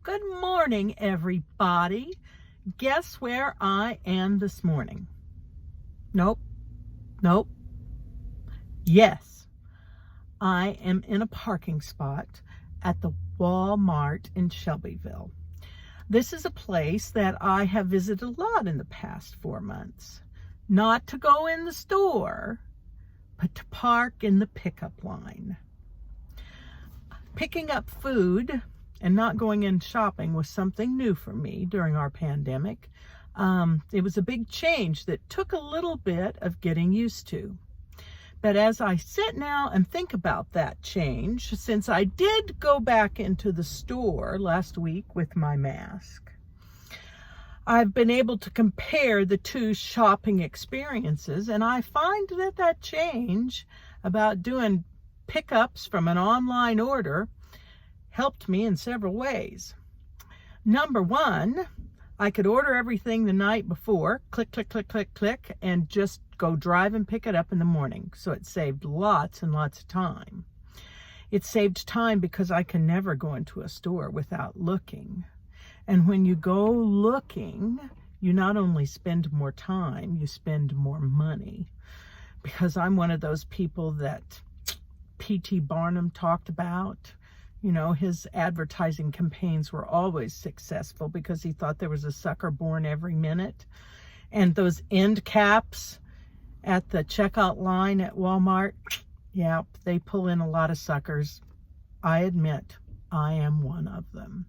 Good morning, everybody. Guess where I am this morning? Nope. Yes, I am in a parking spot at the Walmart in Shelbyville. This is a place that I have visited a lot in the past 4 months. Not to go in the store, but to park in the pickup line. Picking up food and not going in shopping was something new for me during our pandemic. It was a big change that took a little bit of getting used to. But as I sit now and think about that change, since I did go back into the store last week with my mask, I've been able to compare the two shopping experiences, and I find that change about doing pickups from an online order helped me in several ways. Number one, I could order everything the night before, click, and just go drive and pick it up in the morning. So it saved lots and lots of time. It saved time because I can never go into a store without looking. And when you go looking, you not only spend more time, you spend more money. Because I'm one of those people that P.T. Barnum talked about. You know, his advertising campaigns were always successful because he thought there was a sucker born every minute. And those end caps at the checkout line at Walmart, yeah, they pull in a lot of suckers. I admit, I am one of them.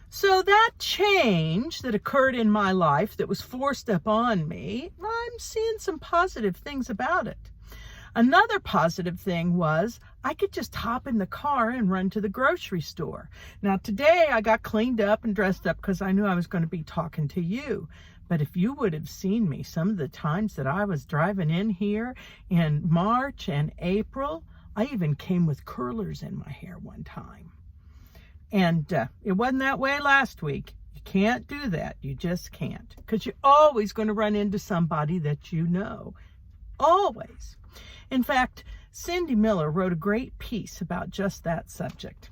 So that change that occurred in my life that was forced upon me, I'm seeing some positive things about it. Another positive thing was I could just hop in the car and run to the grocery store. Now today I got cleaned up and dressed up because I knew I was going to be talking to you. But if you would have seen me some of the times that I was driving in here in March and April, I even came with curlers in my hair one time. And it wasn't that way last week. You can't do that. You just can't. Because you're always going to run into somebody that you know. Always. In fact, Cindy Miller wrote a great piece about just that subject.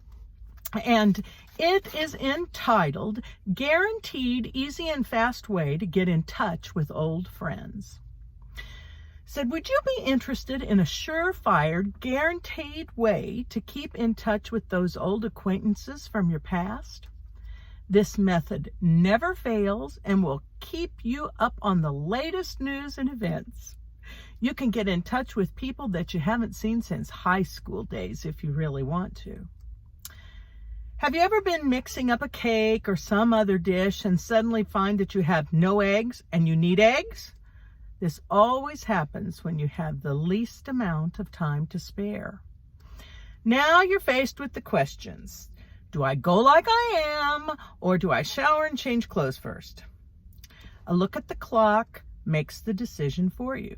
And it is entitled, Guaranteed Easy and Fast Way to Get in Touch with Old Friends. Said, would you be interested in a surefire, guaranteed way to keep in touch with those old acquaintances from your past? This method never fails and will keep you up on the latest news and events. You can get in touch with people that you haven't seen since high school days if you really want to. Have you ever been mixing up a cake or some other dish and suddenly find that you have no eggs and you need eggs? This always happens when you have the least amount of time to spare. Now you're faced with the questions. Do I go like I am, or do I shower and change clothes first? A look at the clock makes the decision for you.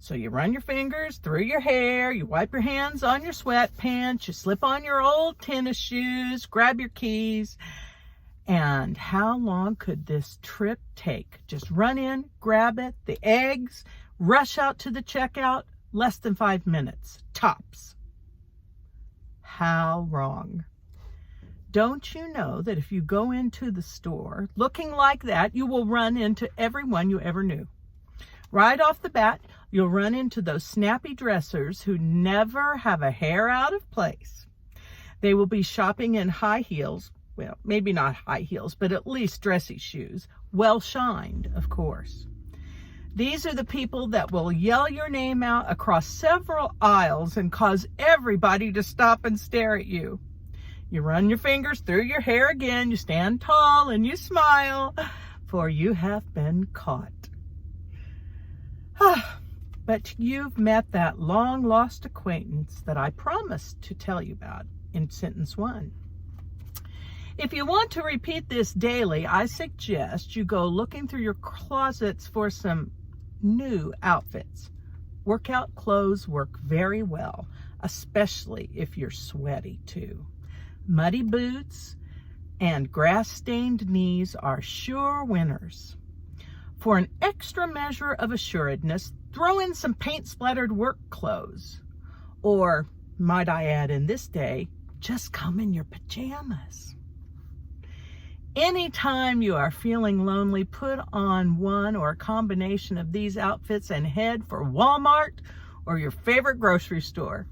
So you run your fingers through your hair, you wipe your hands on your sweatpants, you slip on your old tennis shoes, grab your keys. And how long could this trip take? Just run in, grab it, the eggs, rush out to the checkout, less than 5 minutes, tops. How wrong. Don't you know that if you go into the store looking like that, you will run into everyone you ever knew? Right off the bat, you'll run into those snappy dressers who never have a hair out of place. They will be shopping in high heels, well, maybe not high heels, but at least dressy shoes, well shined, of course. These are the people that will yell your name out across several aisles and cause everybody to stop and stare at you. You run your fingers through your hair again, you stand tall and you smile, for you have been caught. But you've met that long-lost acquaintance that I promised to tell you about in sentence 1. If you want to repeat this daily, I suggest you go looking through your closets for some new outfits. Workout clothes work very well, especially if you're sweaty too. Muddy boots and grass-stained knees are sure winners. For an extra measure of assuredness, throw in some paint-splattered work clothes. Or, might I add in this day, just come in your pajamas. Anytime you are feeling lonely, put on one or a combination of these outfits and head for Walmart or your favorite grocery store.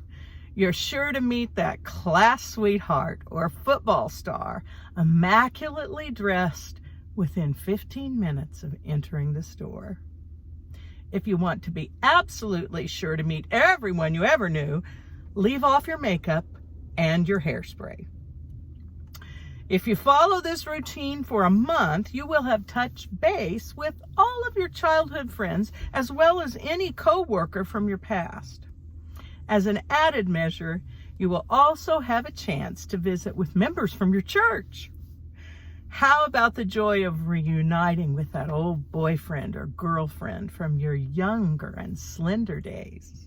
You're sure to meet that class sweetheart or football star, immaculately dressed within 15 minutes of entering the store. If you want to be absolutely sure to meet everyone you ever knew, leave off your makeup and your hairspray. If you follow this routine for a month, you will have touched base with all of your childhood friends as well as any coworker from your past. As an added measure, you will also have a chance to visit with members from your church. How about the joy of reuniting with that old boyfriend or girlfriend from your younger and slender days?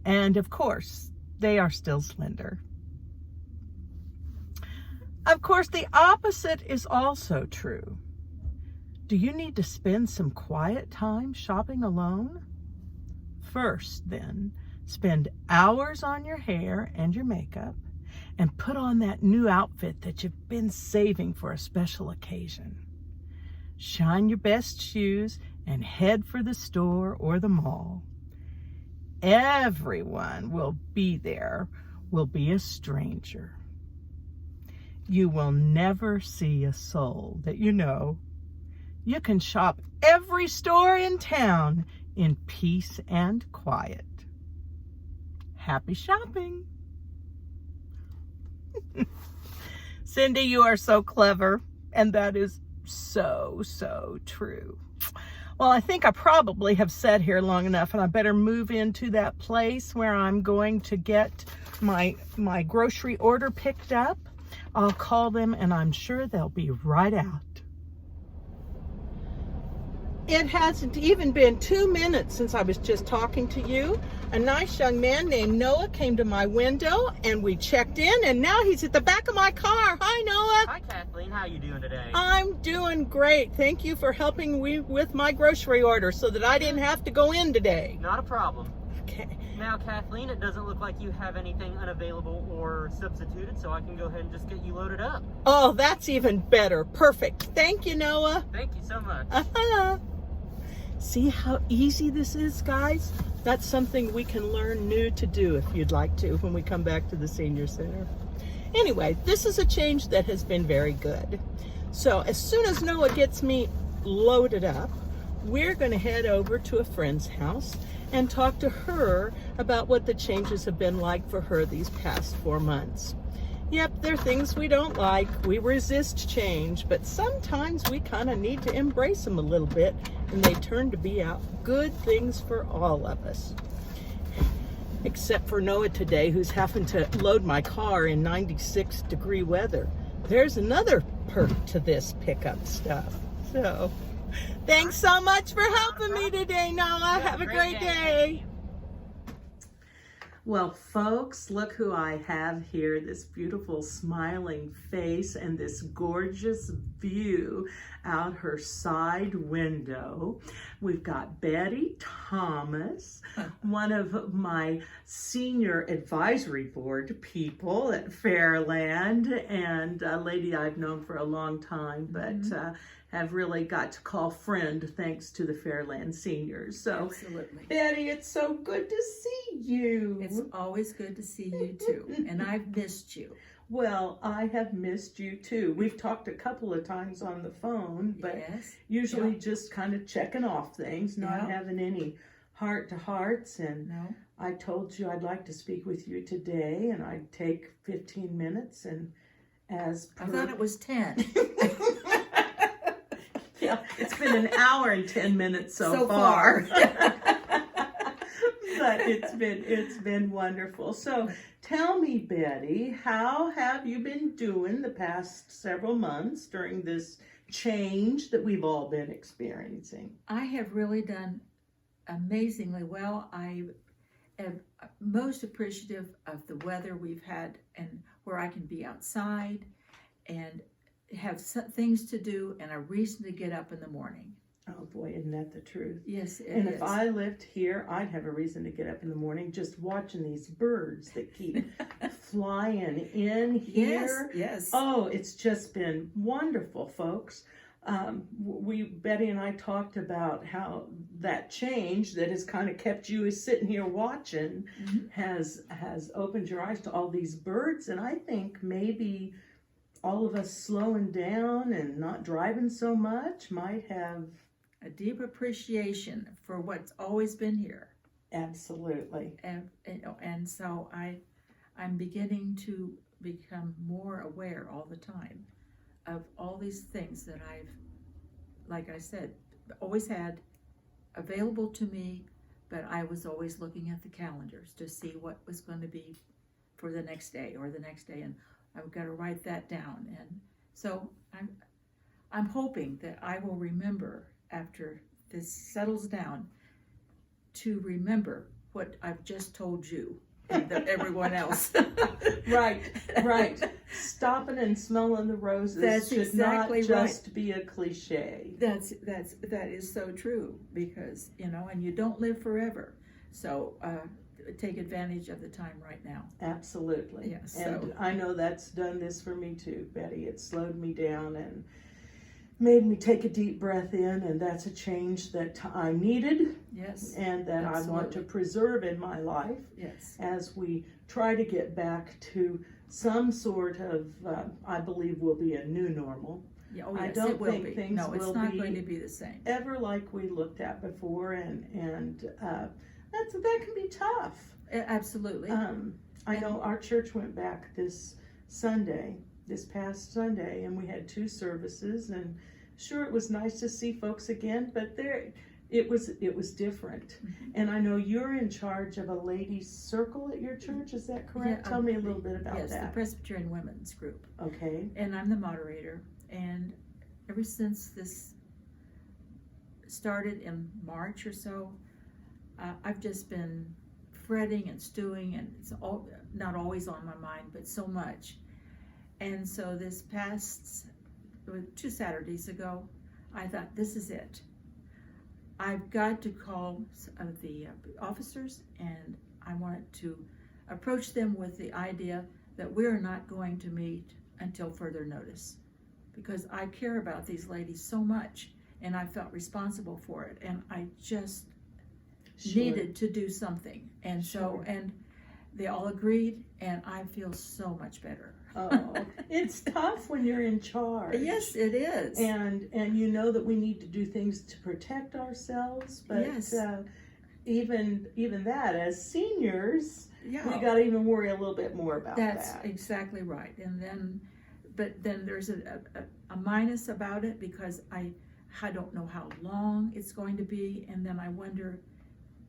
And of course, they are still slender. Of course, the opposite is also true. Do you need to spend some quiet time shopping alone? First, then, spend hours on your hair and your makeup and put on that new outfit that you've been saving for a special occasion. Shine your best shoes and head for the store or the mall. Everyone will be there, will be a stranger. You will never see a soul that you know. You can shop every store in town in peace and quiet. Happy shopping. Cindy, you are so clever, and that is so true. Well, I think I probably have sat here long enough, and I better move into that place where I'm going to get my grocery order picked up. I'll call them, and I'm sure they'll be right out. It hasn't even been 2 minutes since I was just talking to you. A nice young man named Noah came to my window and we checked in, and now he's at the back of my car. Hi, Noah. Hi, Kathleen. How are you doing today? I'm doing great. Thank you for helping me with my grocery order so that I didn't have to go in today. Not a problem. Okay. Now, Kathleen, it doesn't look like you have anything unavailable or substituted, so I can go ahead and just get you loaded up. Oh, that's even better. Perfect. Thank you, Noah. Thank you so much. See how easy this is, guys? That's something we can learn new to do if you'd like to when we come back to the senior center. Anyway, this is a change that has been very good. So as soon as Noah gets me loaded up, we're going to head over to a friend's house and talk to her about what the changes have been like for her these past 4 months. Yep, there are things we don't like. We resist change, but sometimes we kind of need to embrace them a little bit, and they turn to be out good things for all of us. Except for Noah today, who's having to load my car in 96-degree weather. There's another perk to this pickup stuff. So, thanks so much for helping me today, Noah. Have a great day. Well, folks, look who I have here, this beautiful smiling face and this gorgeous view out her side window. We've got Betty Thomas, one of my senior advisory board people at Fairland, and a lady I've known for a long time, but have really got to call friend thanks to the Fairland seniors. So, absolutely. Betty, it's so good to see you. It's always good to see you too, and I've missed you. Well, I have missed you too. We've talked a couple of times on the phone, but yes. usually just kind of checking off things, not having any heart-to-hearts. And No. I told you I'd like to speak with you today, and I'd take 15 minutes. And as per... I thought it was 10. Yeah, it's been an hour and 10 minutes so far. But it's been wonderful. So tell me, Betty, how have you been doing the past several months during this change that we've all been experiencing? I have really done amazingly well. I am most appreciative of the weather we've had and where I can be outside and have things to do and a reason to get up in the morning. Oh boy, isn't that the truth? Yes, it And is. if I lived here, I'd have a reason to get up in the morning just watching these birds that keep flying in here. Yes. Oh, it's just been wonderful, folks. Betty and I talked about how that change that has kind of kept you sitting here watching has opened your eyes to all these birds, and I think maybe all of us slowing down and not driving so much might have A deep appreciation for what's always been here. absolutely. And so I'm beginning to become more aware all the time of all these things that I've, like I said, always had available to me, but I was always looking at the calendars to see what was going to be for the next day or the next day, and I've got to write that down. And so I'm hoping that I will remember after this settles down to remember what I've just told you and everyone else. Right. Stopping and smelling the roses That's should exactly not just be a cliche. That is so true, because and you don't live forever, so take advantage of the time right now. Absolutely. Yes. And I know that's done this for me too, Betty. It slowed me down and made me take a deep breath in, and that's a change that I needed. Yes. And that absolutely. I want to preserve in my life. Yes. As we try to get back to some sort of, I believe will be a new normal. Yeah, oh yes, I don't it will think be. things No, it's will not be going to be the same. ever like we looked at before, and that can be tough. Absolutely. I know our church went back this past Sunday, and we had 2 services, and sure, it was nice to see folks again, but it was different. And I know you're in charge of a ladies' circle at your church, is that correct? Yeah, Tell me a little bit about yes, that. the Presbyterian Women's Group. Okay. And I'm the moderator, and ever since this started in March or so, I've just been fretting and stewing, and it's not always on my mind, but so much. And so this past 2 Saturdays ago, I thought, this is it. I've got to call the officers, and I wanted to approach them with the idea that we're not going to meet until further notice, because I care about these ladies so much, and I felt responsible for it, and I just needed to do something. And so, and they all agreed, and I feel so much better. Oh, it's tough when you're in charge. Yes, it is. And you know that we need to do things to protect ourselves, but yes. Even that, as seniors, Yeah. we got to even worry a little bit more about that. That's exactly right. And then, but then there's a minus about it, because I don't know how long it's going to be, and then I wonder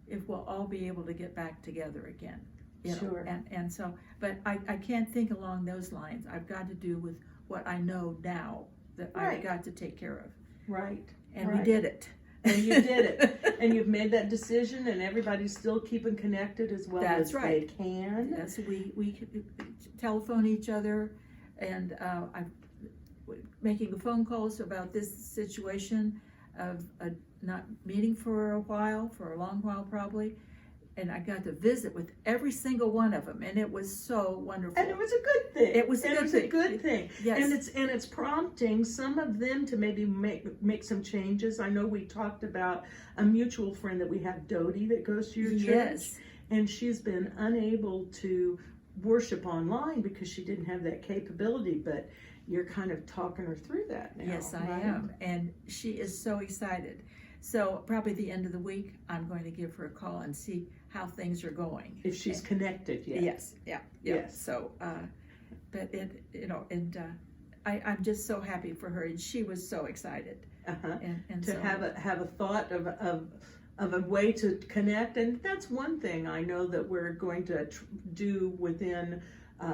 if we'll all be able to get back together again. Sure. And so, but I can't think along those lines. I've got to do with what I know now that Right. I've got to take care of. Right. And right. we did it. And you did it. And you've made that decision, and everybody's still keeping connected as well That's as right. they can. Yes, we telephone each other, and I'm making phone calls about this situation of not meeting for a long while probably. And I got to visit with every single one of them, and it was so wonderful. And it was a good thing. It was a good thing. Yes. And it's prompting some of them to maybe make some changes. I know we talked about a mutual friend that we have, Dodie, that goes to your church. Yes. And she's been unable to worship online because she didn't have that capability, but you're kind of talking her through that now. Yes, I right? am. And she is so excited. So probably the end of the week, I'm going to give her a call and see how things are going. If she's connected yet. Yes, yeah. Yes. So, but I'm just so happy for her, and she was so excited. Uh-huh. And to so, have a thought of a way to connect, and that's one thing I know that we're going to do within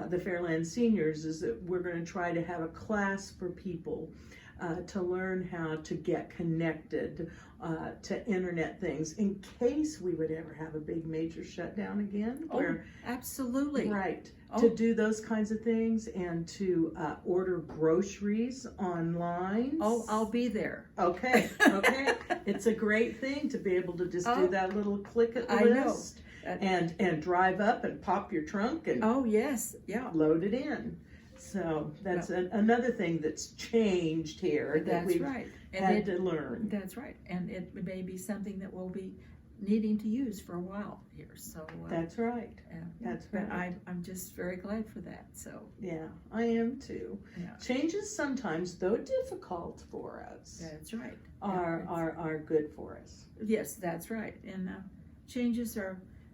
the Fairland Seniors, is that we're going to try to have a class for people to learn how to get connected to internet things in case we would ever have a big major shutdown again. Absolutely. Right. To do those kinds of things and to order groceries online. Oh, I'll be there. Okay. It's a great thing to be able to just do that little click at the list. And drive up and pop your trunk and load it in. So that's another thing that's changed here that we've had to learn. That's right, and it may be something that we'll be needing to use for a while here. So that's right. That's right. But I'm just very glad for that. So yeah, I am too. Yeah. Changes sometimes, though difficult for us, that's right, are good for us. Yes, that's right, and changes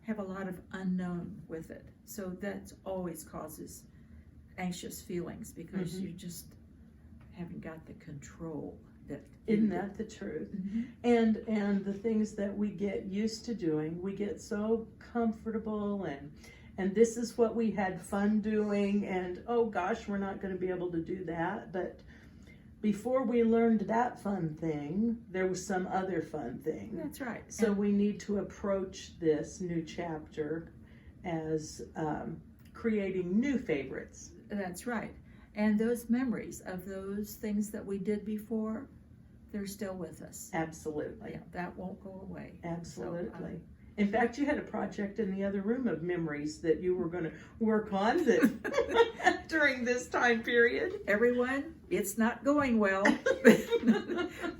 have a lot of unknown with it, so that always causes anxious feelings because you just haven't got the control. Isn't that the truth? And the things that we get used to doing, we get so comfortable and this is what we had fun doing, and oh gosh, we're not going to be able to do that. But before we learned that fun thing, there was some other fun thing. That's right. So we need to approach this new chapter as creating new favorites. That's right. And those memories of those things that we did before, they're still with us. Absolutely. Yeah, that won't go away. Absolutely. So, in fact, you had a project in the other room of memories that you were going to work on during this time period. Everyone, it's not going well,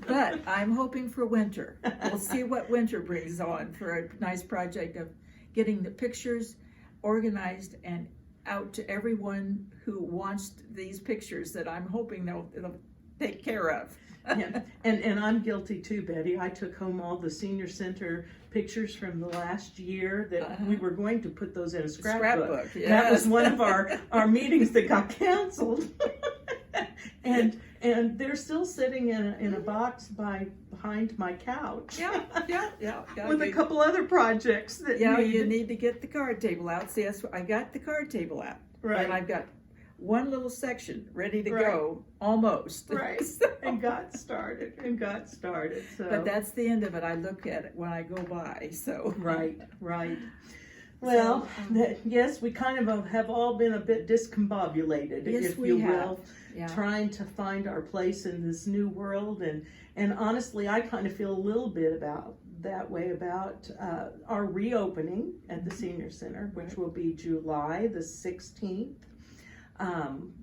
but I'm hoping for winter. We'll see what winter brings on for a nice project of getting the pictures organized and out to everyone who wants these pictures that I'm hoping they'll take care of. Yeah. And I'm guilty too, Betty. I took home all the senior center pictures from the last year that we were going to put those in a scrapbook. Yes. That was one of our meetings that got canceled. and they're still sitting in a box behind my couch. Yeah. With a couple other projects that you need to get the card table out. See, I got the card table out. Right. And I've got one little section ready to go, almost. Right. And got started. So. But that's the end of it. I look at it when I go by. So. Right. Well, yes, we kind of have all been a bit discombobulated, if you will, trying to find our place in this new world. And honestly, I kind of feel a little bit about our reopening at the Senior Center, which will be July the 16th.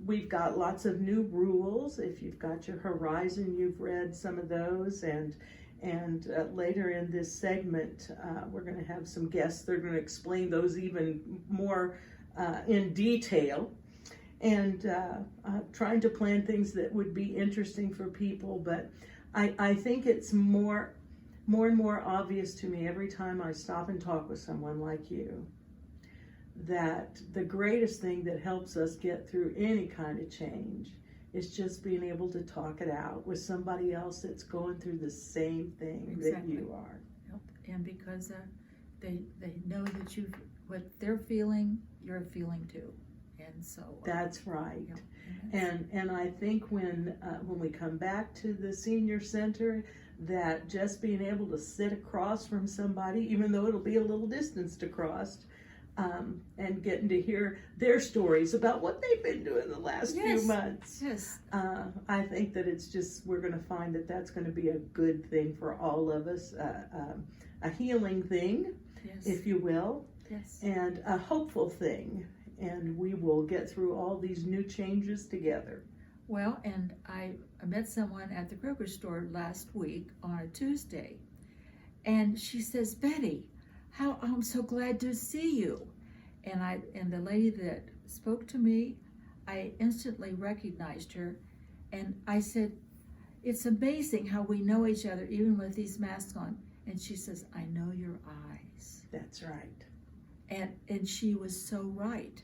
We've got lots of new rules. If you've got your Horizon, you've read some of those, and later in this segment, we're going to have some guests. They're going to explain those even more in detail, and trying to plan things that would be interesting for people. But I think it's more and more obvious to me every time I stop and talk with someone like you that the greatest thing that helps us get through any kind of change is just being able to talk it out with somebody else that's going through the same thing that you are. Yep. And because they know that what they're feeling, you're feeling too. And so that's right. And I think when we come back to the Senior Center, that just being able to sit across from somebody, even though it'll be a little distance to cross, and getting to hear their stories about what they've been doing the last few months. Yes. I think that we're going to find that that's going to be a good thing for all of us, a healing thing, if you will, and a hopeful thing. And we will get through all these new changes together. Well, and I met someone at the grocery store last week on a Tuesday, and she says, Betty, I'm so glad to see you. And the lady that spoke to me, I instantly recognized her, and I said, it's amazing how we know each other even with these masks on. And she says, I know your eyes. That's right. And she was so right.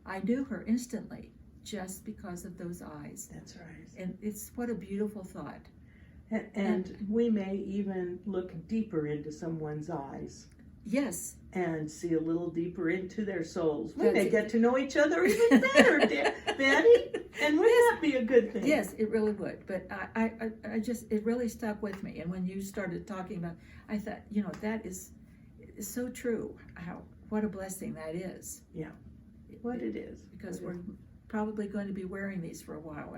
I knew her instantly just because of those eyes. That's right. And what a beautiful thought. And we may even look deeper into someone's eyes. Yes. And see a little deeper into their souls. We may get to know each other even better, Betty. And wouldn't that be a good good thing. Yes, it really would. But I just, it really stuck with me. And when you started talking about, I thought, that is so true. What a blessing that is. Yeah, what it is. Because we're probably going to be wearing these for a while,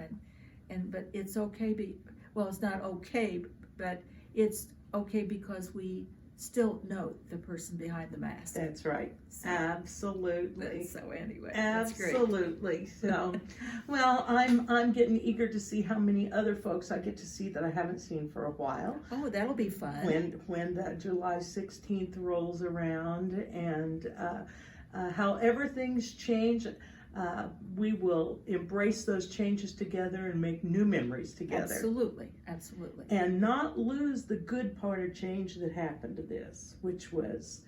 but it's okay. Well, it's not okay, but it's okay because we still know the person behind the mask. That's right. So, absolutely. So anyway, absolutely. So, well, I'm getting eager to see how many other folks I get to see that I haven't seen for a while. Oh, that'll be fun. When the July 16th rolls around, and how everything's changed. We will embrace those changes together and make new memories together. Absolutely. And not lose the good part of change that happened to this, which was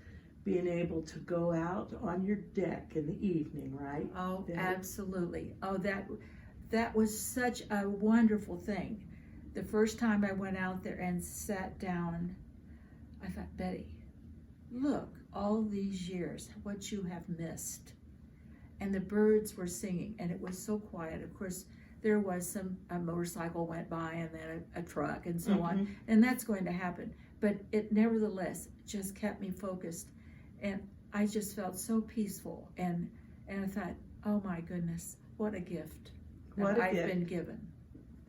being able to go out on your deck in the evening, right? Oh, absolutely. Oh, that was such a wonderful thing. The first time I went out there and sat down, I thought, Betty, look, all these years, what you have missed. And the birds were singing, and it was so quiet. Of course, there was a motorcycle went by, and then a truck, and so on. And that's going to happen. But it nevertheless just kept me focused. And I just felt so peaceful. And I thought, oh my goodness, what a gift that I've been given.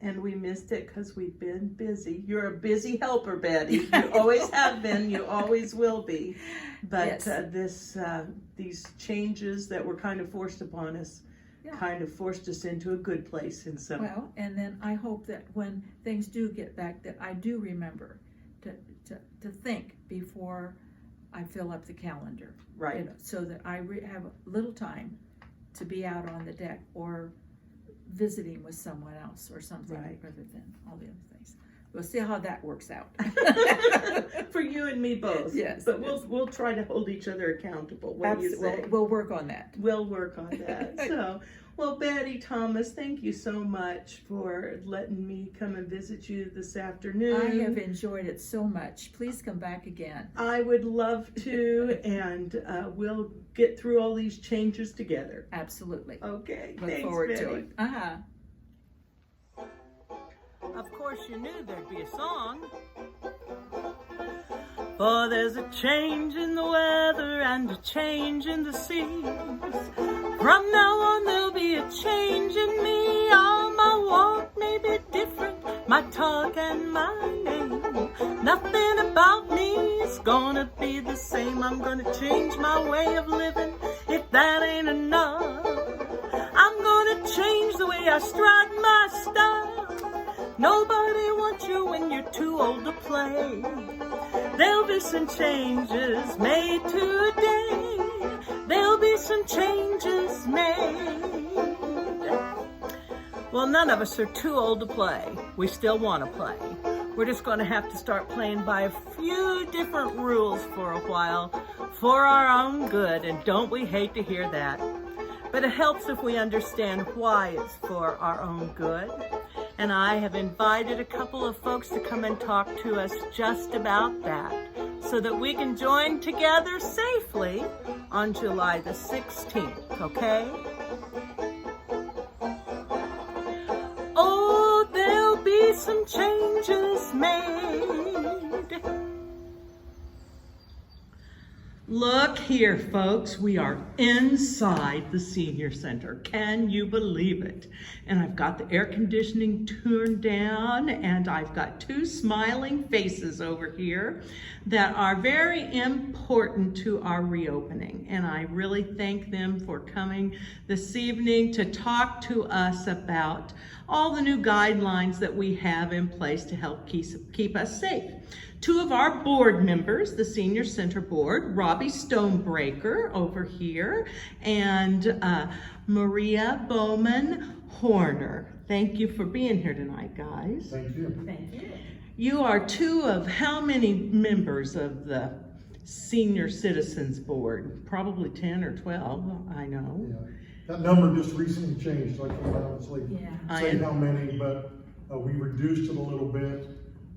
And we missed it because we've been busy. You're a busy helper, Betty. You always have been. You always will be. But yes. These changes that were kind of forced upon us kind of forced us into a good place. And so. Well, and then I hope that when things do get back, that I do remember to think before I fill up the calendar. Right. So that I have a little time to be out on the deck or visiting with someone else or something, rather than all the other things. We'll see how that works out. For you and me both. Yes. But we'll try to hold each other accountable. What do you say? We'll work on that. We'll work on that. So, well, Betty Thomas, thank you so much for letting me come and visit you this afternoon. I have enjoyed it so much. Please come back again. I would love to, and we'll get through all these changes together. Absolutely. Okay. Look forward to it. Of course you knew there'd be a song. For there's a change in the weather and a change in the seas. From now on there'll be a change in me. All my walk may be different, my talk and my name. Nothing about me is gonna be the same. I'm gonna change my way of living if that ain't enough. I'm gonna change the way I strut my stuff. Nobody wants you when you're too old to play. There'll be some changes made today. There'll be some changes made. Well, none of us are too old to play. We still want to play. We're just going to have to start playing by a few different rules for a while for our own good, and don't we hate to hear that? But it helps if we understand why it's for our own good. And I have invited a couple of folks to come and talk to us just about that, so that we can join together safely on July the 16th, okay? Oh, there'll be some changes made. Look here, folks, we are inside the senior center. Can you believe it? And I've got the air conditioning turned down, and I've got two smiling faces over here that are very important to our reopening. And I really thank them for coming this evening to talk to us about all the new guidelines that we have in place to help keep us safe. Two of our board members, the Senior Center Board, Robbie Stonebreaker over here, and Maria Bowman Horner. Thank you for being here tonight, guys. Thank you. Thank you. You are two of how many members of the Senior Citizens Board? Probably 10 or 12, I know. Yeah. That number just recently changed, so I can't honestly say how many, but we reduced it a little bit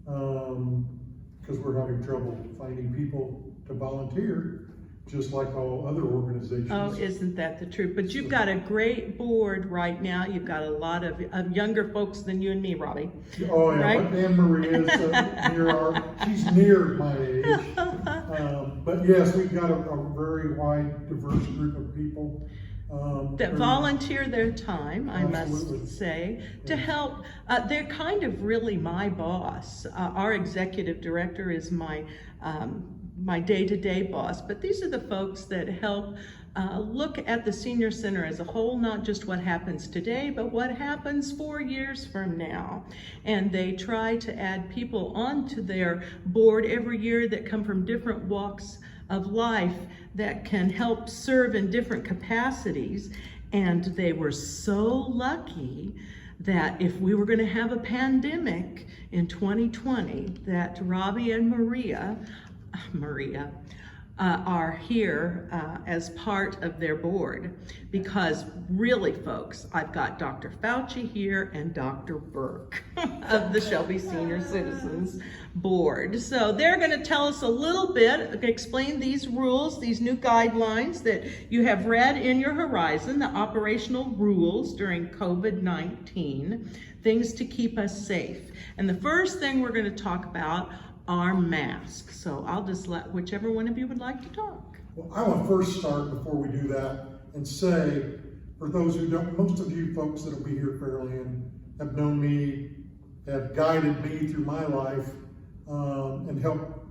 because we're having trouble finding people to volunteer. just like all other organizations. Oh, isn't that the truth? But you've got a great board right now. You've got a lot of younger folks than you and me, Robbie. Oh, yeah, right? but Anne Marie is she's near my age. But yes, we've got a very wide, diverse group of people. That volunteer their time, I Absolutely. must say, to help. They're kind of really my boss. Our executive director is my day-to-day boss, but these are the folks that help look at the senior center as a whole, not just what happens today, but what happens 4 years from now. And they try to add people onto their board every year that come from different walks of life that can help serve in different capacities. And they were so lucky that if we were going to have a pandemic in 2020, that Robbie and Maria are here as part of their board. Because really, folks, I've got Dr. Fauci here and Dr. Burke of the Shelby Senior Citizens Board. So they're going to tell us a little bit, explain these rules, these new guidelines that you have read in your horizon, the operational rules during COVID-19, things to keep us safe. And the first thing we're going to talk about are masks. So I'll just let whichever one of you would like to talk. Well, I want to first start before we do that and say, for those who don't, most of you folks that will be here fairly and have known me, have guided me through my life, and helped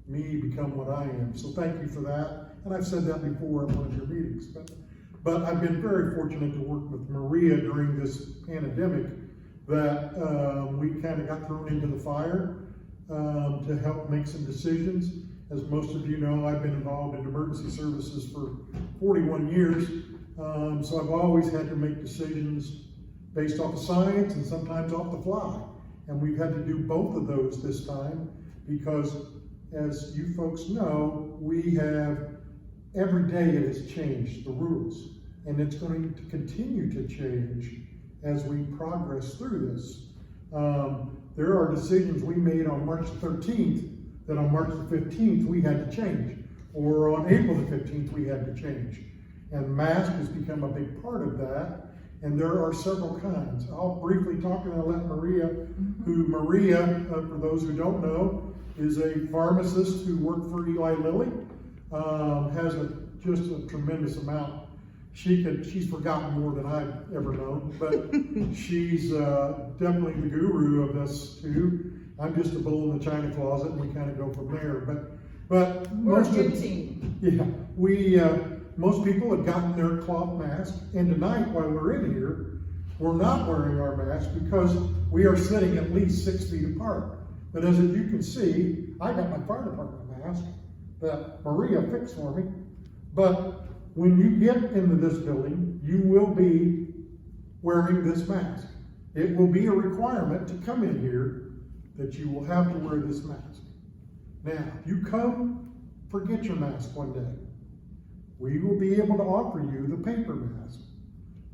me become what I am. So thank you for that. And I've said that before at one of your meetings. But I've been very fortunate to work with Maria during this pandemic that we kind of got thrown into the fire to help make some decisions. As most of you know, I've been involved in emergency services for 41 years, so I've always had to make decisions based off of science and sometimes off the fly. And we've had to do both of those this time because, as you folks know, we have, every day it has changed, the rules. And it's going to continue to change as we progress through this. There are decisions we made on March 13th that on March the 15th we had to change, or on April the 15th we had to change. And mask has become a big part of that, and there are several kinds. I'll briefly talk and I'll let Maria, for those who don't know, is a pharmacist who worked for Eli Lilly, has just a tremendous amount. She's forgotten more than I've ever known, but she's definitely the guru of us too. I'm just a bull in the china closet, and we kind of go from there. But We're a good team. Yeah, most people have gotten their cloth mask, and tonight while we're in here, we're not wearing our mask because we are sitting at least 6 feet apart. But as you can see, I got my fire department mask that Maria fixed for me. But when you get into this building, you will be wearing this mask. It will be a requirement to come in here that you will have to wear this mask. Now, if you come, forget your mask one day. We will be able to offer you the paper mask.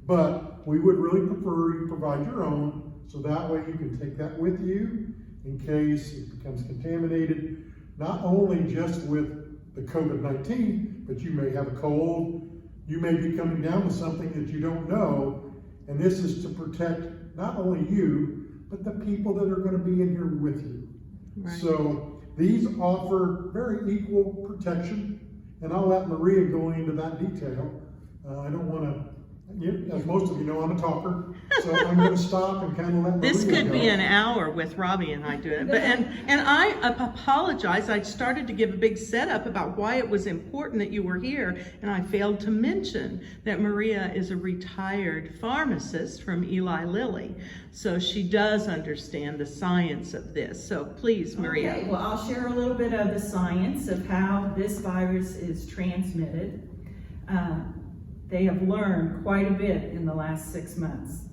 But we would really prefer you provide your own, so that way you can take that with you in case it becomes contaminated, not only just with the COVID-19, but you may have a cold, you may be coming down with something that you don't know, and this is to protect not only you, but the people that are going to be in here with you. Right. So these offer very equal protection, and I'll let Maria go into that detail. I don't want to, as most of you know, I'm a talker, so I'm going to stop and kind of let Maria This could go. be an hour with Robbie and I doing it. But, and I apologize. I started to give a big setup about why it was important that you were here, and I failed to mention that Maria is a retired pharmacist from Eli Lilly. So she does understand the science of this. So please, Maria. Okay, well, I'll share a little bit of the science of how this virus is transmitted. They have learned quite a bit in the last 6 months.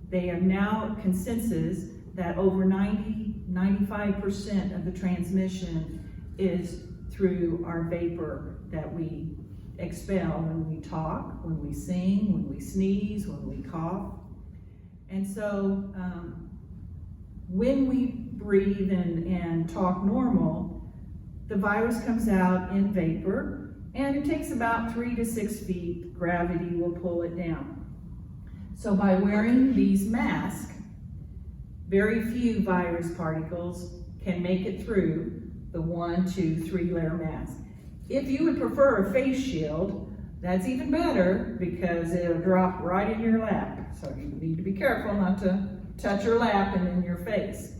They have now consensus that over 95% of the transmission is through our vapor that we expel when we talk, when we sing, when we sneeze, when we cough. And so when we breathe and talk normal, the virus comes out in vapor, and it takes about 3 to 6 feet. Gravity will pull it down. So by wearing these masks, very few virus particles can make it through the 1, 2, 3 layer mask. If you would prefer a face shield, that's even better because it'll drop right in your lap. So you need to be careful not to touch your lap and then your face.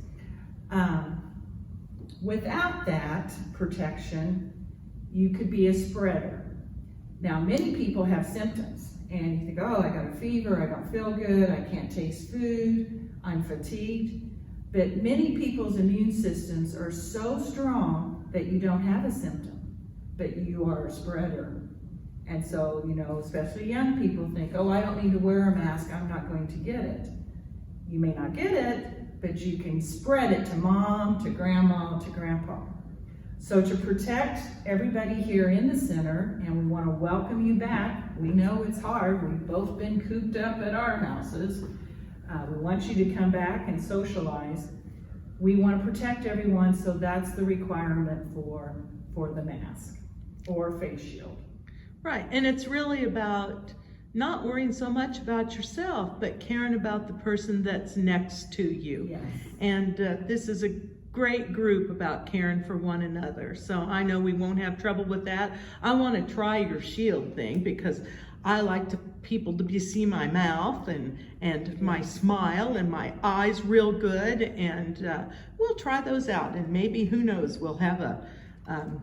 Without that protection, you could be a spreader. Now, many people have symptoms and you think, oh, I got a fever, I don't feel good, I can't taste food, I'm fatigued. But many people's immune systems are so strong that you don't have a symptom, but you are a spreader. And so, you know, especially young people think, oh, I don't need to wear a mask, I'm not going to get it. You may not get it, but you can spread it to mom, to grandma, to grandpa. So to protect everybody here in the center, and we want to welcome you back. We know it's hard, we've both been cooped up at our houses. We want you to come back and socialize. We want to protect everyone, so that's the requirement for the mask or face shield. Right, and it's really about not worrying so much about yourself, but caring about the person that's next to you. Yes. And this is a great group about caring for one another. So I know we won't have trouble with that. I want to try your shield thing because I like people to see my mouth and my smile and my eyes real good. And we'll try those out. And maybe, who knows, we'll have a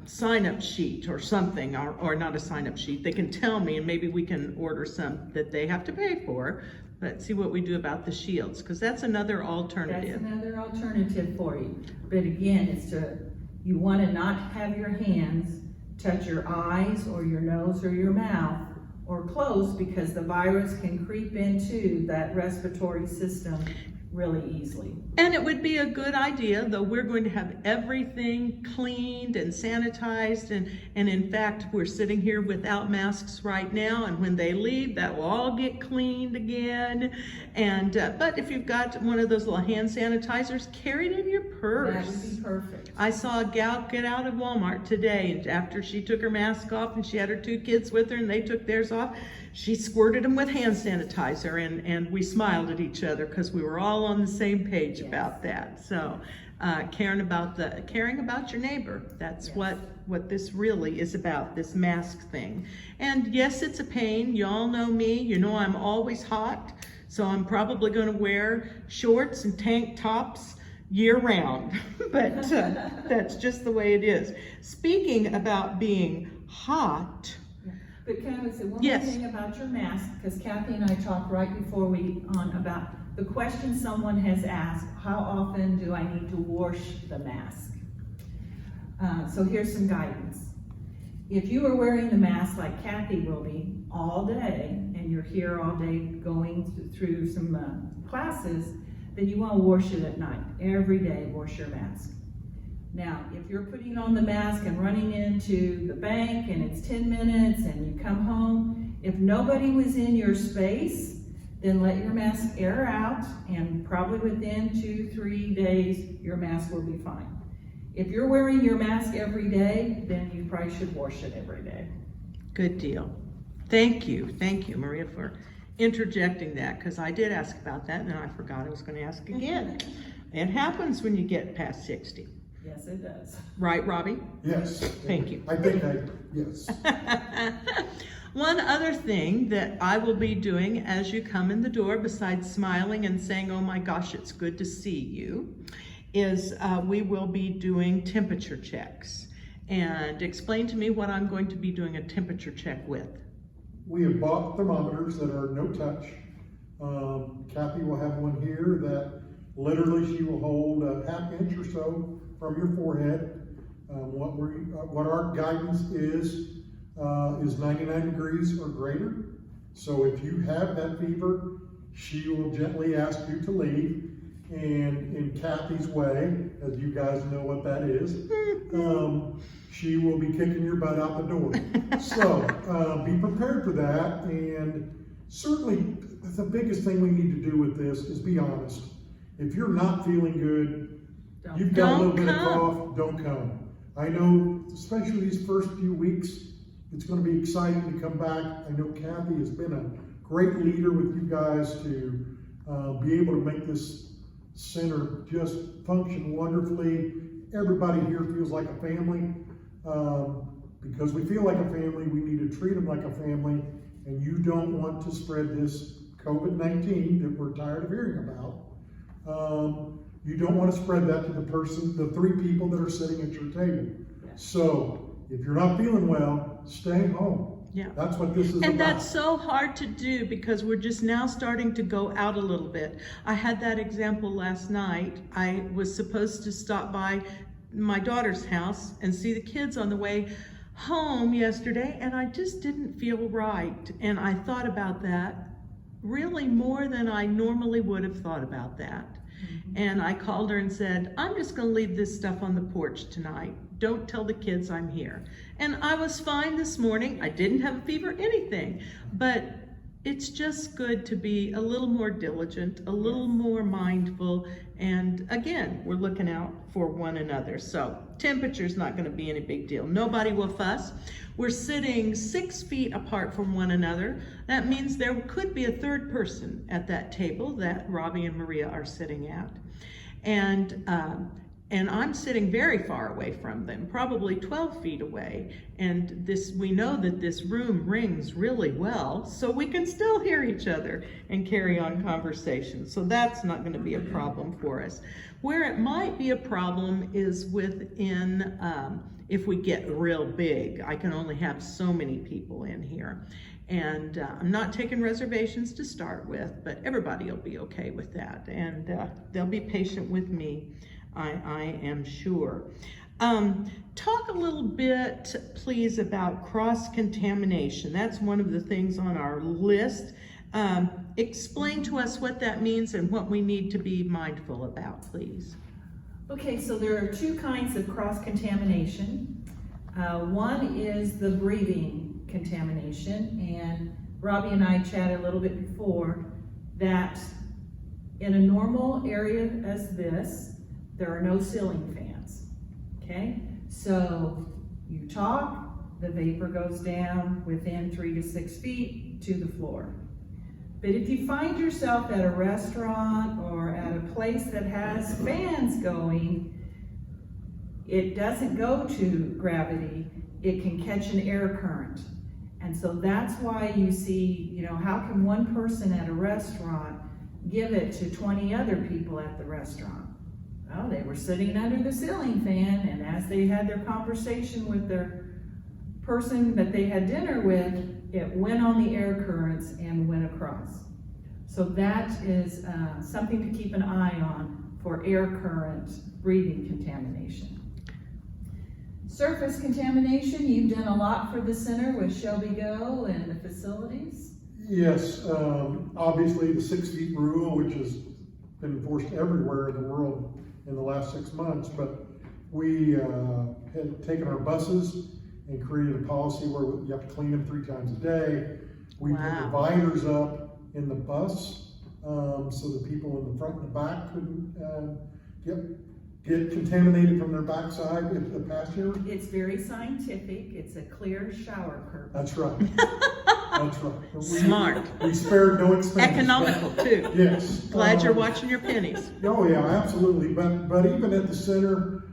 sign-up sheet or something, or not a sign-up sheet. They can tell me, and maybe we can order some that they have to pay for. But see what we do about the shields, because that's another alternative. That's another alternative for you. But again, you want to not have your hands touch your eyes or your nose or your mouth or close, because the virus can creep into that respiratory system really easily. And it would be a good idea, though we're going to have everything cleaned and sanitized, and in fact, we're sitting here without masks right now, and when they leave, that will all get cleaned again. And but if you've got one of those little hand sanitizers, carry it in your purse. That would be perfect. I saw a gal get out of Walmart today, and after she took her mask off and she had her 2 kids with her and they took theirs off, she squirted them with hand sanitizer, and we smiled at each other because we were all on the same page about that. So caring about your neighbor, that's what this really is about, this mask thing. And yes, it's a pain. You all know me. You know I'm always hot, so I'm probably going to wear shorts and tank tops year round. But that's just the way it is. Speaking about being hot, but can I say one yes. more thing about your mask? Because Kathy and I talked right before about the question someone has asked: how often do I need to wash the mask? So here's some guidance. If you are wearing the mask like Kathy will be all day, and you're here all day going through some classes, then you want to wash it at night. Every day, wash your mask. Now, if you're putting on the mask and running into the bank and it's 10 minutes and you come home, if nobody was in your space, then let your mask air out, and probably within 2-3 days, your mask will be fine. If you're wearing your mask every day, then you probably should wash it every day. Good deal. Thank you, Maria, for interjecting that, because I did ask about that and then I forgot I was going to ask again. It happens when you get past 60. Yes, it does. Right, Robbie? Yes. Thank you. I think yes. One other thing that I will be doing as you come in the door, besides smiling and saying, oh my gosh, it's good to see you, is we will be doing temperature checks. And explain to me what I'm going to be doing a temperature check with. We have bought thermometers that are no touch. Kathy will have one here that literally she will hold a ½ inch or so from your forehead. What our guidance is 99 degrees or greater. So if you have that fever, she will gently ask you to leave. And in Kathy's way, as you guys know what that is, she will be kicking your butt out the door. So be prepared for that. And certainly the biggest thing we need to do with this is be honest. If you're not feeling good, you've got a little bit of cough, don't come. I know, especially these first few weeks, it's going to be exciting to come back. I know Kathy has been a great leader with you guys to be able to make this center just function wonderfully. Everybody here feels like a family. Because we feel like a family, we need to treat them like a family, and you don't want to spread this COVID-19 that we're tired of hearing about. You don't want to spread that to the 3 people that are sitting at your table. So if you're not feeling well, stay home. Yeah. That's what this is about. And that's so hard to do because we're just now starting to go out a little bit. I had that example last night. I was supposed to stop by my daughter's house and see the kids on the way home yesterday, and I just didn't feel right. And I thought about that really more than I normally would have thought about that. And I called her and said, I'm just going to leave this stuff on the porch tonight. Don't tell the kids I'm here. And I was fine this morning. I didn't have a fever, anything. But it's just good to be a little more diligent, a little more mindful. And again, we're looking out for one another. So temperature's not going to be any big deal. Nobody will fuss. We're sitting 6 feet apart from one another. That means there could be a third person at that table that Robbie and Maria are sitting at. And I'm sitting very far away from them, probably 12 feet away. And we know that this room rings really well, so we can still hear each other and carry on conversations. So that's not going to be a problem for us. Where it might be a problem is within, if we get real big. I can only have so many people in here. And I'm not taking reservations to start with, but everybody will be okay with that. And they'll be patient with me. I am sure. Talk a little bit, please, about cross-contamination. That's one of the things on our list. Explain to us what that means and what we need to be mindful about, please. Okay, so there are 2 kinds of cross-contamination. One is the breathing contamination, and Robbie and I chatted a little bit before that in a normal area as this, there are no ceiling fans, okay? So you talk, the vapor goes down within 3 to 6 feet to the floor. But if you find yourself at a restaurant or at a place that has fans going, it doesn't go to gravity, it can catch an air current. And so that's why you see, how can one person at a restaurant give it to 20 other people at the restaurant? Well, they were sitting under the ceiling fan, and as they had their conversation with their person that they had dinner with, it went on the air currents and went across. So that is something to keep an eye on for air current breathing contamination. Surface contamination, you've done a lot for the center with Shelby Go and the facilities. Yes, obviously the 6 feet rule, which has been enforced everywhere in the world in the last 6 months, but we had taken our buses and created a policy where you have to clean them 3 times a day. We put dividers up in the bus so the people in the front and the back couldn't get contaminated from their backside into the passenger. It's very scientific. It's a clear shower curtain. That's right. That's right. Smart. We spared no expense. Economical too. Yes. Glad you're watching your pennies. Oh yeah, absolutely. But even at the center,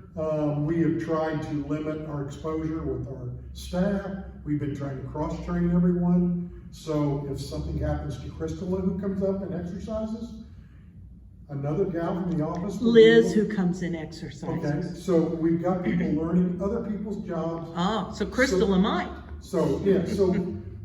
we have tried to limit our exposure with our staff. We've been trying to cross-train everyone. So if something happens to Crystala, who comes up and exercises, another gal from the office. Liz, who comes in exercises. Okay, so we've got people learning other people's jobs. Oh, so Crystala might. So yeah, so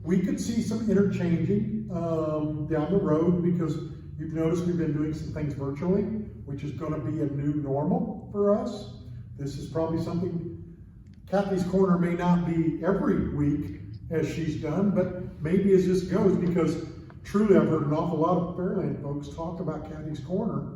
we could see some interchanging down the road because you've noticed we've been doing some things virtually, which is going to be a new normal for us. This is probably something, Kathy's Corner may not be every week as she's done, but maybe as this goes, because truly I've heard an awful lot of Fairland folks talk about Kathy's Corner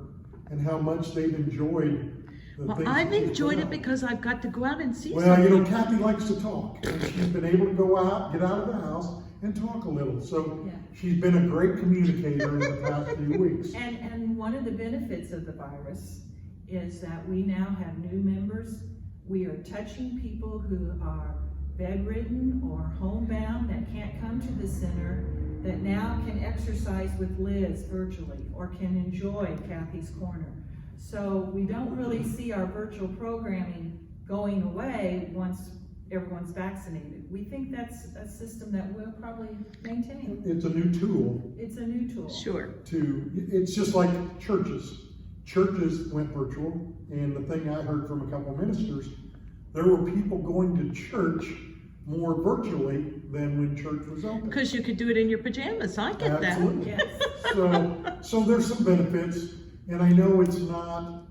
and how much they've enjoyed the Well, things I've that she's enjoyed put it out. because I've got to go out and see Well, something. Kathy likes to talk, and she's been able to go out, get out of the house, and talk a little. So Yeah. she's been a great communicator in the past few weeks. And one of the benefits of the virus is that we now have new members We are touching people who are bedridden or homebound that can't come to the center, that now can exercise with Liz virtually or can enjoy Kathy's Corner. So we don't really see our virtual programming going away once everyone's vaccinated. We think that's a system that we'll probably maintain. It's a new tool. It's a new tool. Sure. It's just like churches. Churches went virtual, and the thing I heard from a couple of ministers, there were people going to church more virtually than when church was open. Because you could do it in your pajamas. I get Absolutely. that. Yes. So there's some benefits, and I know it's not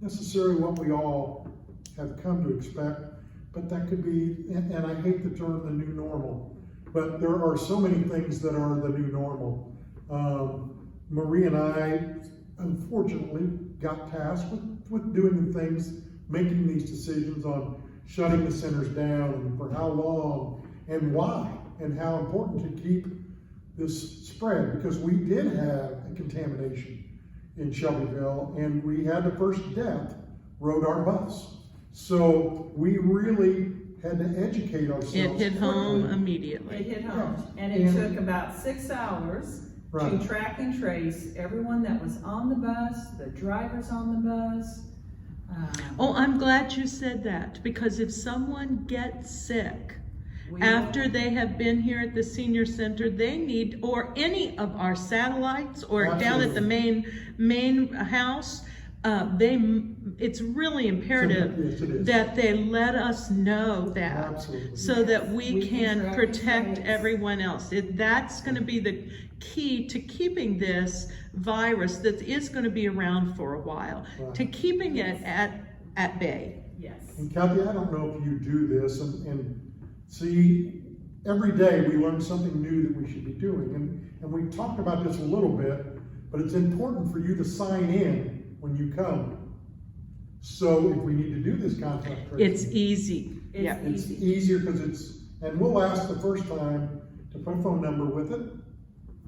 necessarily what we all have come to expect, but that could be, and I hate the term the new normal, but there are so many things that are the new normal. Marie and I, unfortunately, got tasked with doing the things, making these decisions on shutting the centers down and for how long and why, and how important to keep this spread, because we did have a contamination in Shelbyville, and we had the first death rode our bus. So we really had to educate ourselves. It hit home quickly. immediately. It hit home. Yeah. And it took about 6 hours Right. to track and trace everyone that was on the bus, the drivers on the bus. Oh, I'm glad you said that, because if someone gets sick we- after they have been here at the senior center, they need, or any of our satellites, or down at the main house, it's really imperative Yes, it is. that they let us know that, Absolutely. so that we We can can track protect and trace. everyone else. That's going to be the key to keeping this virus that is going to be around for a while, Right. to keeping it at bay. Yes. And Kathy, I don't know if you do this, and see, every day we learn something new that we should be doing, and we talked about this a little bit, but it's important for you to sign in when you come. So if we need to do this contact tracing, It's easy. It's Yeah. it's easy. easier because and we'll ask the first time to put a phone number with it.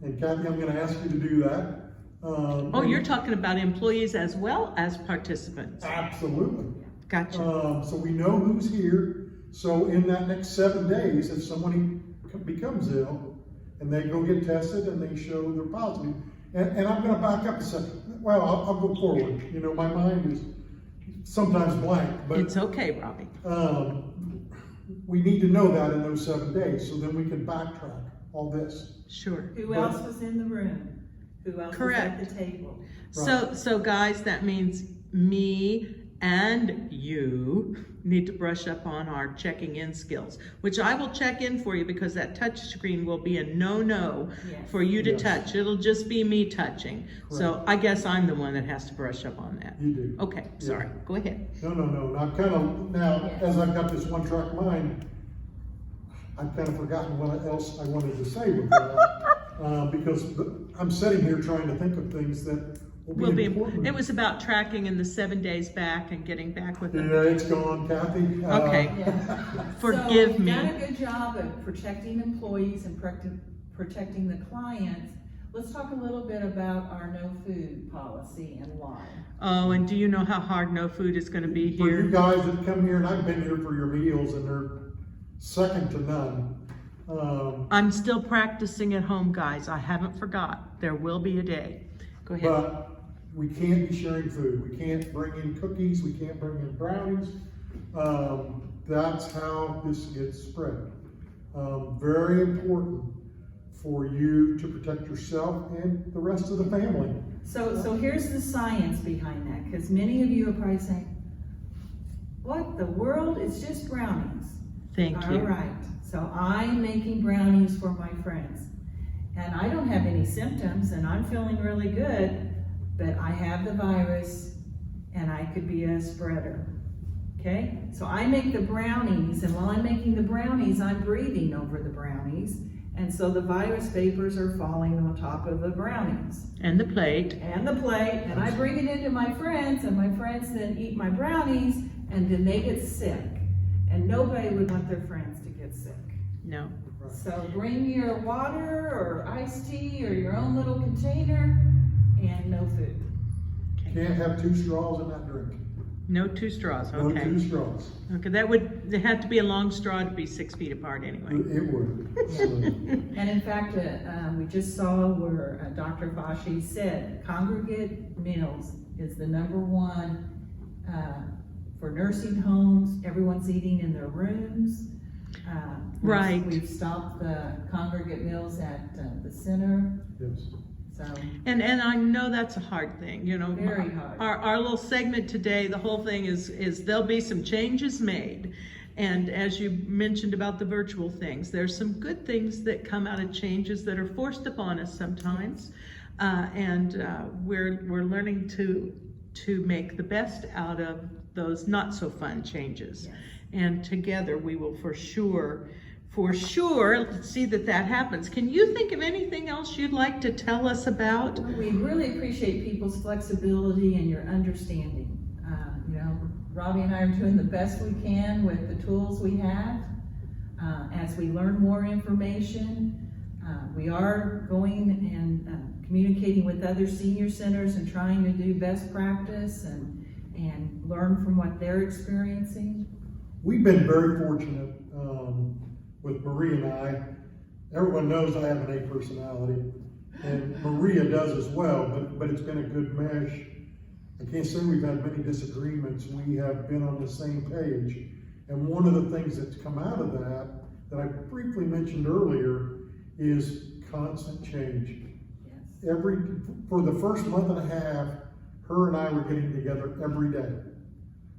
And Kathy, I'm gonna ask you to do that. Oh, you're talking about employees as well as participants. Absolutely. Gotcha. So we know who's here. So in that next 7 days, if someone becomes ill and they go get tested and they show they're positive, and I'm going to back up a second. Well, I'll go forward. You know, my mind is sometimes blank, but It's okay, Robbie. we need to know that in those 7 days, so then we can backtrack all this. Sure. Who else was in the room? Who else Correct. was at the table? So guys, that means me and you need to brush up on our checking in skills, which I will check in for you, because that touch screen will be a no-no Yes. for you to Yes. touch. It'll just be me touching. So I guess I'm the one that has to brush up on that. You do. Okay, sorry. Go ahead. No. Now, as I've got this one track mind, I've kind of forgotten what else I wanted to say with that. Because I'm sitting here trying to think of things that will be important. It was about tracking in the 7 days back and getting back with them. Yeah, it's gone, Kathy. Okay. Yeah. Forgive So me. we've done a good job of protecting employees and protecting the clients. Let's talk a little bit about our no food policy and why. Oh, and do you know how hard no food is going to be For you here? guys that come here, and I've been here for your meals, and they're second to none. I'm still practicing at home, guys. I haven't forgot. There will be a day. Go ahead. But we can't be sharing food. We can't bring in cookies. We can't bring in brownies. That's how this gets spread. Very important for you to protect yourself and the rest of the family. So here's the science behind that, because many of you are probably saying, what the world? It's just brownies. Thank All you. right, so I'm making brownies for my friends. And I don't have any symptoms and I'm feeling really good, but I have the virus and I could be a spreader. Okay, so I make the brownies, and while I'm making the brownies, I'm breathing over the brownies. And so the virus vapors are falling on top of the brownies And the plate. and the plate, and I bring it into my friends, and my friends then eat my brownies, and then they get sick. And nobody would want their friends to get sick. No. So bring your water or iced tea or your own little container, and no food. Can't have 2 straws in that drink. No 2 straws, No okay. 2 straws. Okay, there had to be a long straw to be 6 feet apart anyway. It would. So, And in fact, we just saw where Dr. Fauci said congregate meals is the #1 for nursing homes. Everyone's eating in their rooms. Right. We've stopped the congregate meals at the center. yes. So And I know that's a hard thing, you know. Very hard. Our little segment today, the whole thing is there'll be some changes made. And as you mentioned about the virtual things, there's some good things that come out of changes that are forced upon us sometimes. We're learning to make the best out of those not so fun changes. Yes. And together we will for sure see that happens. Can you think of anything else you'd like to tell us about? we really appreciate people's flexibility and your understanding. You know, Robbie and I are doing the best we can with the tools we have. As we learn more information, we are going and communicating with other senior centers and trying to do best practice and learn from what they're experiencing. We've been very fortunate with Marie and I. Everyone knows I have an A personality, and Maria does as well, but it's been a good mesh. I can't say we've had many disagreements. We have been on the same page. And one of the things that's come out of that I briefly mentioned earlier, is constant change. Yes. For the first month and a half, her and I were getting together every day,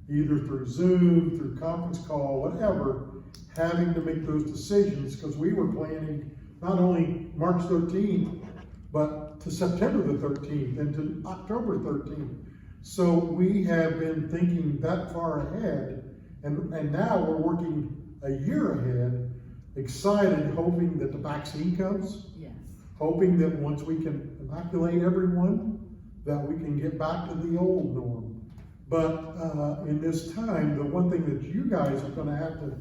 either through Zoom, through conference call, whatever, having to make those decisions, because we were planning not only March 13th, but to September the 13th and to October 13th. So we have been thinking that far ahead, and now we're working a year ahead, excited, hoping that the vaccine comes, Yes. hoping that once we can inoculate everyone, that we can get back to the old norm. But in this time, the one thing that you guys are going to have to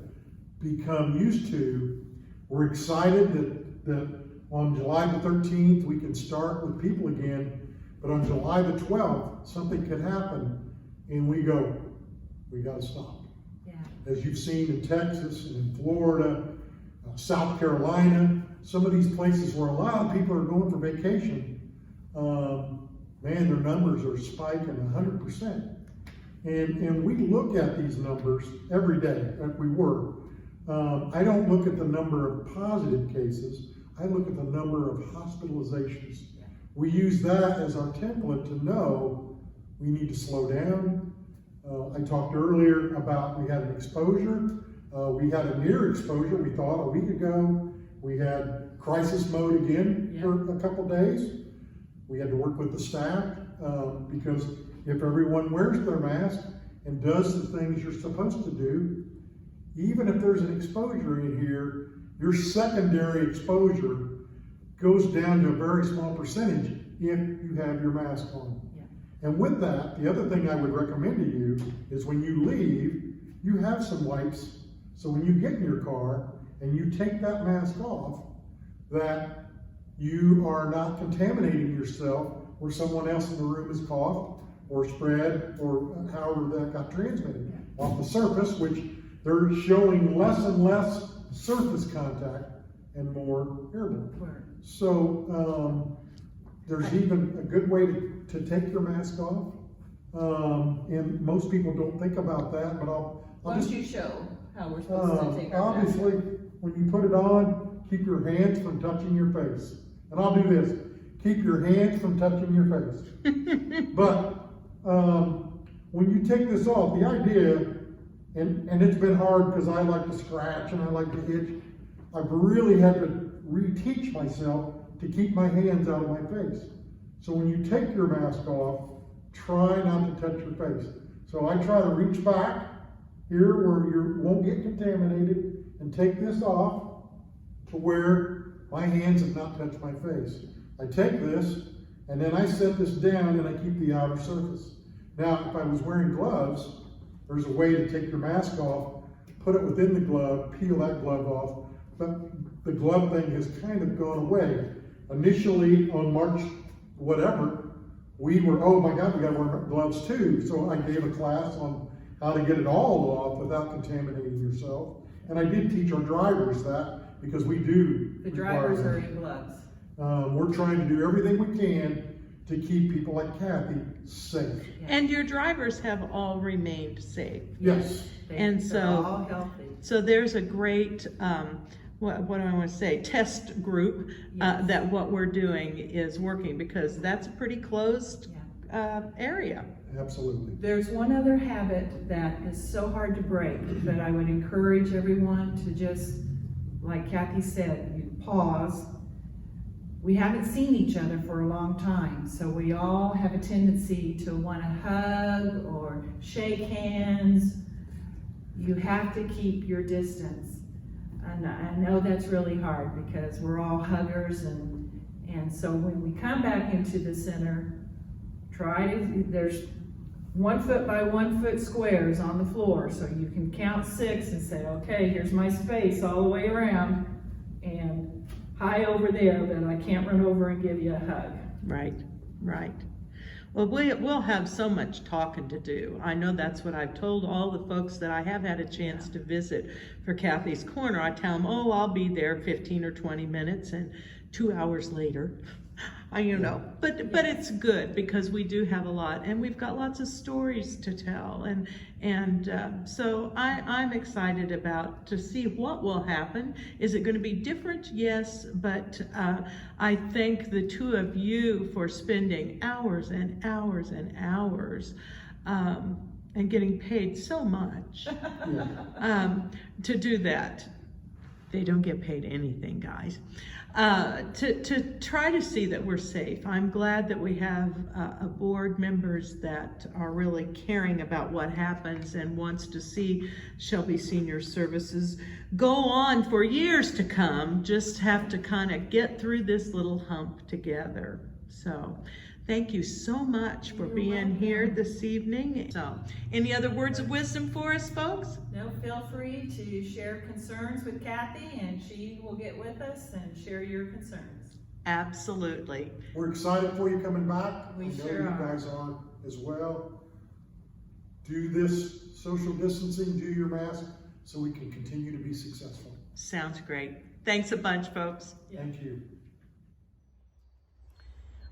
become used to, we're excited that on July the 13th, we can start with people again, but on July the 12th, something could happen, and we got to stop. Yeah. As you've seen in Texas and in Florida, South Carolina, some of these places where a lot of people are going for vacation, man, their numbers are spiking 100%. And we look at these numbers every day, like we were. I don't look at the number of positive cases, I look at the number of hospitalizations. We use that as our template to know we need to slow down. I talked earlier about we had an exposure. We had a near exposure, we thought, a week ago. We had crisis mode again for a couple days. We had to work with the staff because if everyone wears their mask and does the things you're supposed to do, even if there's an exposure in here, your secondary exposure goes down to a very small percentage if you have your mask on. Yeah. And with that, the other thing I would recommend to you is when you leave, you have some wipes. So when you get in your car and you take that mask off, that you are not contaminating yourself where someone else in the room has coughed or spread or however that got transmitted off the surface, which they're showing less and less surface contact and more airborne. So there's even a good way to take your mask off. And most people don't think about that, but Why don't you show how we're supposed to take our mask obviously, when you put it on, keep your hands from touching your face. And I'll do this. Keep your hands from touching your face. But when you take this off, the idea, and it's been hard because I like to scratch and I like to itch, I've really had to reteach myself to keep my hands out of my face. So when you take your mask off, try not to touch your face. So I try to reach back here where you won't get contaminated and take this off to where my hands have not touched my face. I take this and then I set this down and I keep the outer surface. Now, if I was wearing gloves, there's a way to take your mask off, put it within the glove, peel that glove off, but the glove thing has kind of gone away. Initially on March whatever, we were, oh my God, we gotta wear gloves too. So I gave a class on how to get it all off without contaminating yourself. And I did teach our drivers that, because we do. The require drivers them. are in gloves. We're trying to do everything we can to keep people like Kathy safe. And your drivers have all remained safe. Yes. And They're so- all healthy. So there's a great, what do I want to say, test group Yes. that what we're doing is working, because that's a pretty closed area. Absolutely. There's one other habit that is so hard to break that I would encourage everyone to just, like Kathy said, you pause. We haven't seen each other for a long time, so we all have a tendency to want to hug or shake hands. You have to keep your distance. And I know that's really hard because we're all huggers, and so when we come back into the center, there's 1 foot by 1 foot squares on the floor, so you can count 6 and say, okay, here's my space all the way around, and high over there that I can't run over and give you a hug. Right, right. Well, we'll have so much talking to do. I know that's what I've told all the folks that I have had a chance to visit for Kathy's Corner. I tell them, oh, I'll be there 15 or 20 minutes, and 2 hours later, but it's good because we do have a lot, and we've got lots of stories to tell, and so I'm excited to see what will happen. Is it going to be different? Yes, but I thank the two of you for spending hours and hours and hours and getting paid so much to do that. They don't get paid anything, guys. To try to see that we're safe. I'm glad that we have board members that are really caring about what happens and wants to see Shelby Senior Services go on for years to come. Just have to kind of get through this little hump together. So thank you so much for being here this evening. So, any other words of wisdom for us, folks? No, feel free to share concerns with Kathy, and she will get with us and share your concerns. Absolutely. We're excited for you coming back. We I know sure you are. guys are as well. Do this social distancing, do your mask, so we can continue to be successful. Sounds great. Thanks a bunch, folks. Thank you.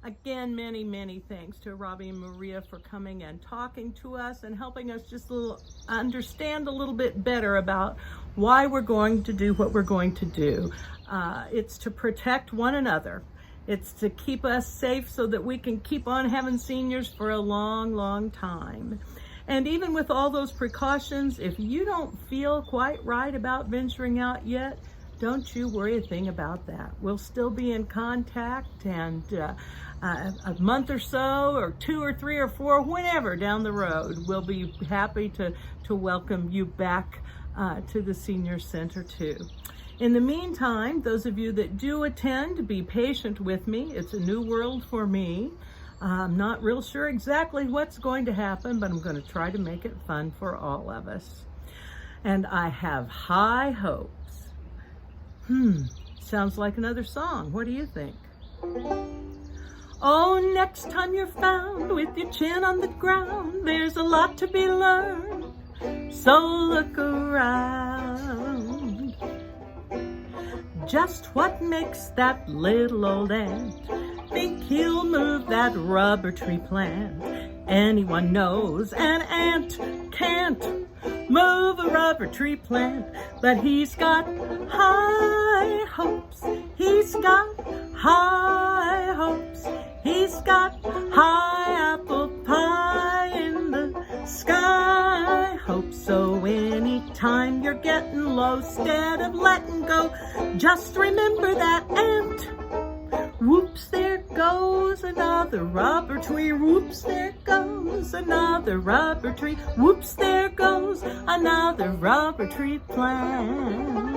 Again, many, many thanks to Robbie and Maria for coming and talking to us and helping us just understand a little bit better about why we're going to do what we're going to do. It's to protect one another. It's to keep us safe so that we can keep on having seniors for a long, long time. And even with all those precautions, if you don't feel quite right about venturing out yet, don't you worry a thing about that. We'll still be in contact, and a month or so, or 2 or 3 or 4, whenever down the road, we'll be happy to welcome you back to the Senior Center too. In the meantime, those of you that do attend, be patient with me. It's a new world for me. I'm not real sure exactly what's going to happen, but I'm going to try to make it fun for all of us. And I have high hopes. Sounds like another song. What do you think? Oh, next time you're found with your chin on the ground, there's a lot to be learned, so look around. Just what makes that little old ant think he'll move that rubber tree plant? Anyone knows an ant can't move a rubber tree plant, but he's got high hopes. He's got high hopes. He's got high apple pie in the sky. Hope so anytime you're getting low, instead of letting go, just remember that ant. Whoops, there goes another rubber tree. Whoops, there goes another rubber tree. Whoops, there goes another rubber tree plant.